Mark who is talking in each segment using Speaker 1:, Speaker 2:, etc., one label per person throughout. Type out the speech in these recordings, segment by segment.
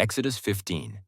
Speaker 1: Exodus 15.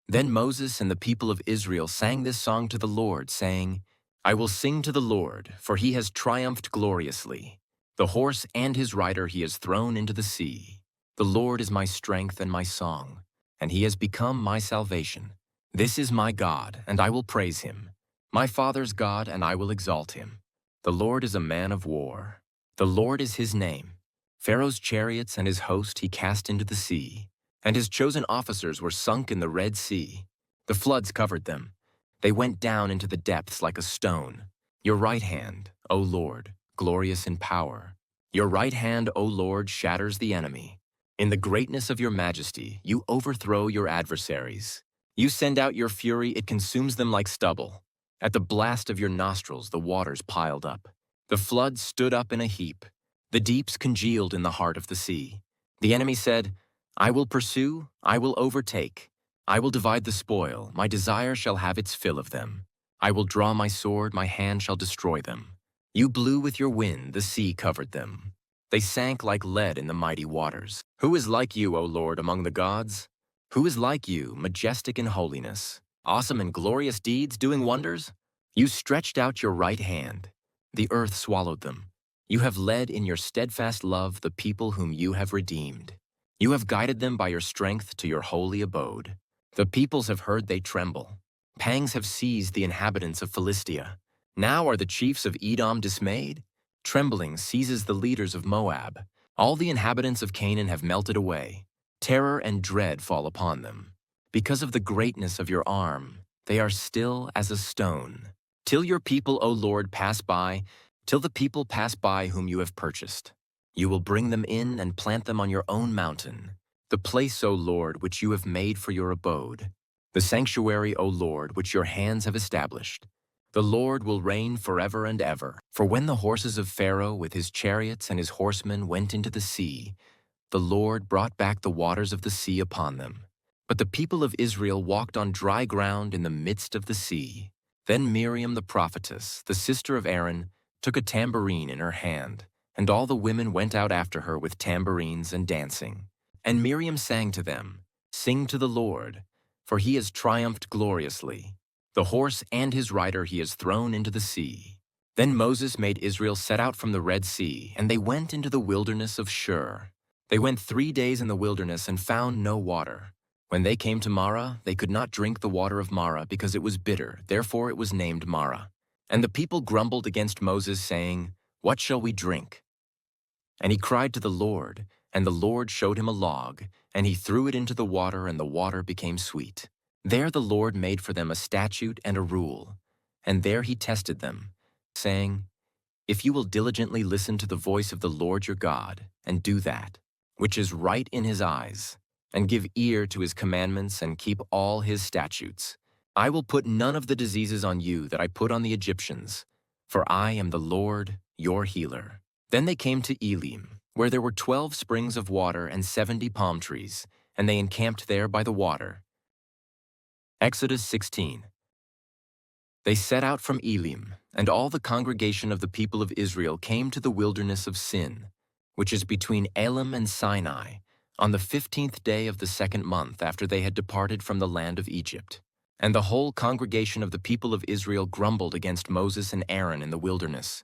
Speaker 1: Then Moses and the people of Israel sang this song to the Lord, saying, I will sing to the Lord, for he has triumphed gloriously. The horse and his rider he has thrown into the sea. The Lord is my strength and my song, and he has become my salvation. This is my God, and I will praise him. My father's God, and I will exalt him. The Lord is a man of war. The Lord is his name. Pharaoh's chariots and his host he cast into the sea, and his chosen officers were sunk in the Red Sea. The floods covered them. They went down into the depths like a stone. Your right hand, O Lord, glorious in power. Your right hand, O Lord, shatters the enemy. In the greatness of your majesty, you overthrow your adversaries. You send out your fury, it consumes them like stubble. At the blast of your nostrils, the waters piled up. The floods stood up in a heap. The deeps congealed in the heart of the sea. The enemy said, I will pursue, I will overtake. I will divide the spoil, my desire shall have its fill of them. I will draw my sword, my hand shall destroy them. You blew with your wind, the sea covered them. They sank like lead in the mighty waters. Who is like you, O Lord, among the gods? Who is like you, majestic in holiness, awesome in glorious deeds, doing wonders? You stretched out your right hand. The earth swallowed them. You have led in your steadfast love the people whom you have redeemed. You have guided them by your strength to your holy abode. The peoples have heard, they tremble. Pangs have seized the inhabitants of Philistia. Now are the chiefs of Edom dismayed? Trembling seizes the leaders of Moab. All the inhabitants of Canaan have melted away. Terror and dread fall upon them. Because of the greatness of your arm, they are still as a stone. Till your people, O Lord, pass by, till the people pass by whom you have purchased. You will bring them in and plant them on your own mountain, the place, O Lord, which you have made for your abode, the sanctuary, O Lord, which your hands have established. The Lord will reign forever and ever. For when the horses of Pharaoh with his chariots and his horsemen went into the sea, the Lord brought back the waters of the sea upon them. But the people of Israel walked on dry ground in the midst of the sea. Then Miriam the prophetess, the sister of Aaron, took a tambourine in her hand, and all the women went out after her with tambourines and dancing. And Miriam sang to them, Sing to the Lord, for he has triumphed gloriously. The horse and his rider he has thrown into the sea. Then Moses made Israel set out from the Red Sea, and they went into the wilderness of Shur. They went 3 days in the wilderness and found no water. When they came to Marah, they could not drink the water of Marah because it was bitter, therefore it was named Marah. And the people grumbled against Moses, saying, What shall we drink? And he cried to the Lord, and the Lord showed him a log, and he threw it into the water, and the water became sweet. There the Lord made for them a statute and a rule, and there he tested them, saying, If you will diligently listen to the voice of the Lord your God, and do that, which is right in his eyes, and give ear to his commandments and keep all his statutes, I will put none of the diseases on you that I put on the Egyptians, for I am the Lord your healer. Then they came to Elim, where there were 12 springs of water and 70 palm trees, and they encamped there by the water. Exodus 16. They set out from Elim, and all the congregation of the people of Israel came to the wilderness of Sin, which is between Elim and Sinai, on the 15th day of the 2nd month after they had departed from the land of Egypt. And the whole congregation of the people of Israel grumbled against Moses and Aaron in the wilderness.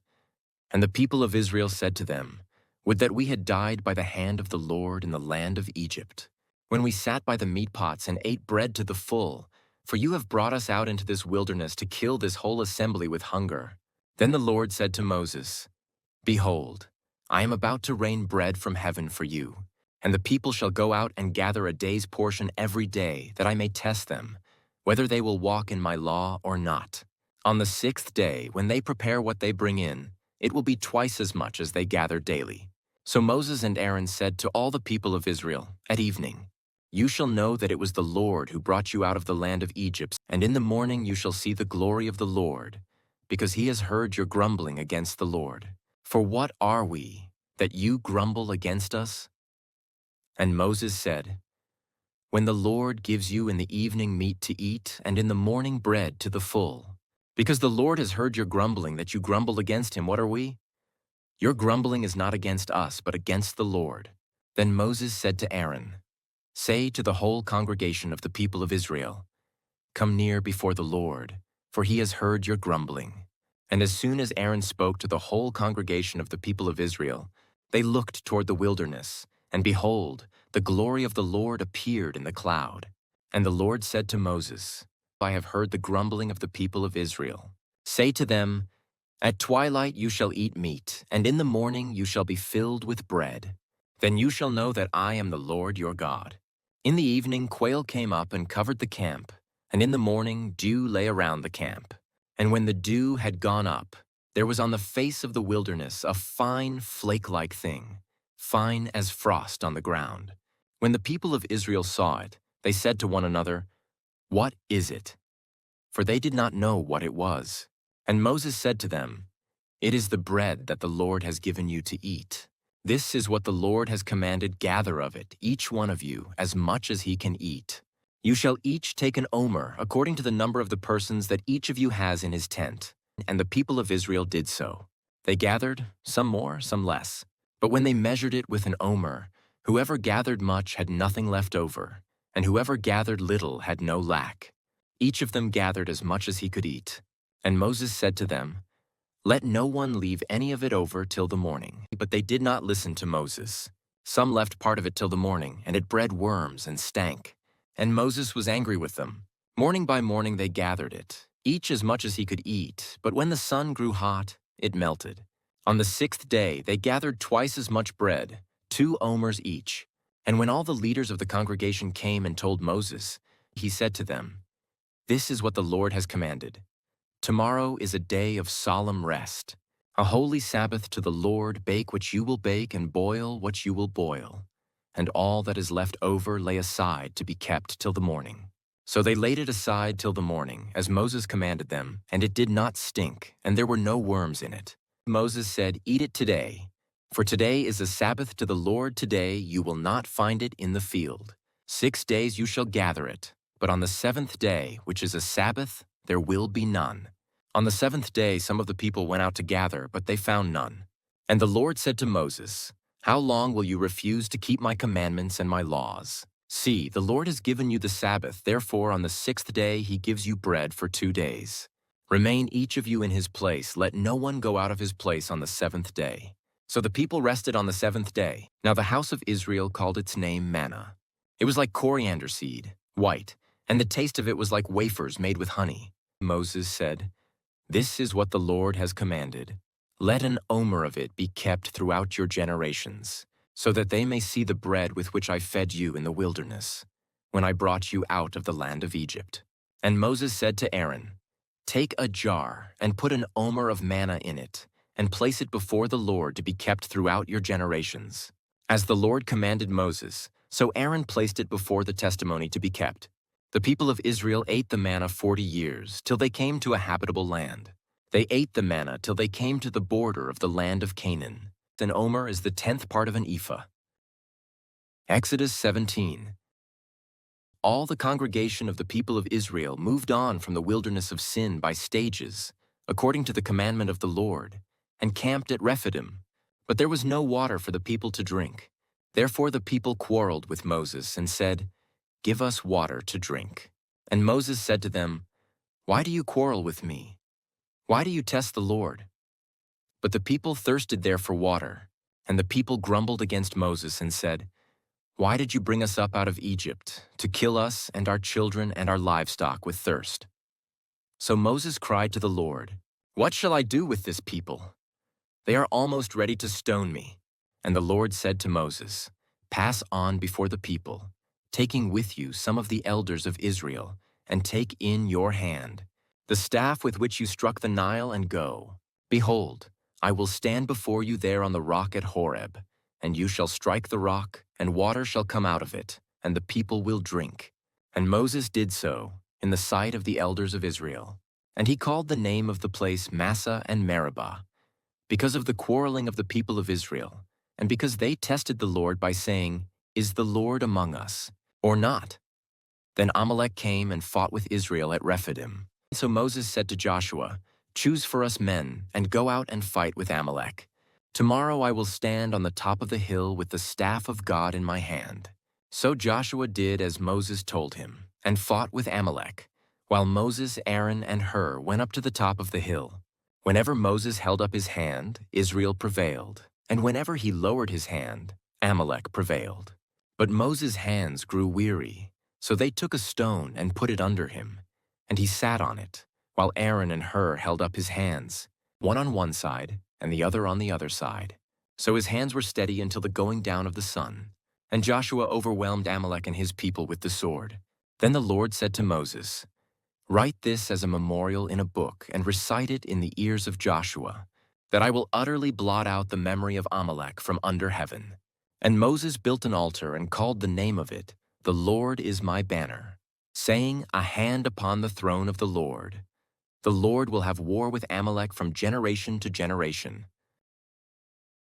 Speaker 1: And the people of Israel said to them, Would that we had died by the hand of the Lord in the land of Egypt, when we sat by the meat pots and ate bread to the full, for you have brought us out into this wilderness to kill this whole assembly with hunger. Then the Lord said to Moses, Behold, I am about to rain bread from heaven for you, and the people shall go out and gather a day's portion every day, that I may test them, whether they will walk in my law or not. On the 6th day, when they prepare what they bring in, it will be twice as much as they gather daily. So Moses and Aaron said to all the people of Israel at evening, You shall know that it was the Lord who brought you out of the land of Egypt, and in the morning you shall see the glory of the Lord, because he has heard your grumbling against the Lord. For what are we, that you grumble against us? And Moses said, When the Lord gives you in the evening meat to eat, and in the morning bread to the full, because the Lord has heard your grumbling, that you grumble against him, what are we? Your grumbling is not against us, but against the Lord. Then Moses said to Aaron, Say to the whole congregation of the people of Israel, "Come near before the Lord, for he has heard your grumbling." And as soon as Aaron spoke to the whole congregation of the people of Israel, they looked toward the wilderness, and behold, the glory of the Lord appeared in the cloud. And the Lord said to Moses, "I have heard the grumbling of the people of Israel. Say to them, at twilight you shall eat meat, and in the morning you shall be filled with bread. Then you shall know that I am the Lord your God." In the evening quail came up and covered the camp, and in the morning dew lay around the camp. And when the dew had gone up, there was on the face of the wilderness a fine flake-like thing, fine as frost on the ground. When the people of Israel saw it, they said to one another, "What is it?" For they did not know what it was. And Moses said to them, "It is the bread that the Lord has given you to eat. This is what the Lord has commanded: gather of it, each one of you, as much as he can eat. You shall each take an omer, according to the number of the persons that each of you has in his tent." And the people of Israel did so. They gathered, some more, some less. But when they measured it with an omer, whoever gathered much had nothing left over, and whoever gathered little had no lack. Each of them gathered as much as he could eat. And Moses said to them, "Let no one leave any of it over till the morning." But they did not listen to Moses. Some left part of it till the morning, and it bred worms and stank. And Moses was angry with them. Morning by morning they gathered it, each as much as he could eat, but when the sun grew hot, it melted. On the 6th day they gathered twice as much bread, 2 omers each. And when all the leaders of the congregation came and told Moses, he said to them, "This is what the Lord has commanded. Tomorrow is a day of solemn rest, a holy Sabbath to the Lord. Bake what you will bake and boil what you will boil. And all that is left over lay aside to be kept till the morning." So they laid it aside till the morning, as Moses commanded them, and it did not stink, and there were no worms in it. Moses said, "Eat it today, for today is a Sabbath to the Lord. Today you will not find it in the field. 6 days you shall gather it, but on the 7th day, which is a Sabbath, there will be none." On the 7th day some of the people went out to gather, but they found none. And the Lord said to Moses, "How long will you refuse to keep my commandments and my laws? See, the Lord has given you the Sabbath, therefore on the 6th day he gives you bread for 2 days. Remain each of you in his place, let no one go out of his place on the 7th day." So the people rested on the 7th day. Now the house of Israel called its name manna. It was like coriander seed, white, and the taste of it was like wafers made with honey. Moses said, "This is what the Lord has commanded. Let an omer of it be kept throughout your generations, so that they may see the bread with which I fed you in the wilderness, when I brought you out of the land of Egypt." And Moses said to Aaron, "Take a jar and put an omer of manna in it, and place it before the Lord to be kept throughout your generations." As the Lord commanded Moses, so Aaron placed it before the testimony to be kept. The people of Israel ate the manna 40 years, till they came to a habitable land. They ate the manna till they came to the border of the land of Canaan. An omer is the 10th part of an ephah. Exodus 17. All the congregation of the people of Israel moved on from the wilderness of Sin by stages, according to the commandment of the Lord, and camped at Rephidim. But there was no water for the people to drink. Therefore the people quarreled with Moses and said, "Give us water to drink." And Moses said to them, "Why do you quarrel with me? Why do you test the Lord?" But the people thirsted there for water, and the people grumbled against Moses and said, "Why did you bring us up out of Egypt, to kill us and our children and our livestock with thirst?" So Moses cried to the Lord, "What shall I do with this people? They are almost ready to stone me." And the Lord said to Moses, "Pass on before the people, taking with you some of the elders of Israel, and take in your hand the staff with which you struck the Nile, and go. Behold, I will stand before you there on the rock at Horeb, and you shall strike the rock, and water shall come out of it, and the people will drink." And Moses did so in the sight of the elders of Israel. And he called the name of the place Massah and Meribah, because of the quarreling of the people of Israel, and because they tested the Lord by saying, "Is the Lord among us, or not?" Then Amalek came and fought with Israel at Rephidim. So Moses said to Joshua, "Choose for us men, and go out and fight with Amalek. Tomorrow I will stand on the top of the hill with the staff of God in my hand." So Joshua did as Moses told him, and fought with Amalek, while Moses, Aaron, and Hur went up to the top of the hill. Whenever Moses held up his hand, Israel prevailed, and whenever he lowered his hand, Amalek prevailed. But Moses' hands grew weary, so they took a stone and put it under him, and he sat on it, while Aaron and Hur held up his hands, one on one side and the other on the other side. So his hands were steady until the going down of the sun. And Joshua overwhelmed Amalek and his people with the sword. Then the Lord said to Moses, "Write this as a memorial in a book and recite it in the ears of Joshua, that I will utterly blot out the memory of Amalek from under heaven." And Moses built an altar and called the name of it, "The Lord is my banner," saying, "A hand upon the throne of the Lord. The Lord will have war with Amalek from generation to generation."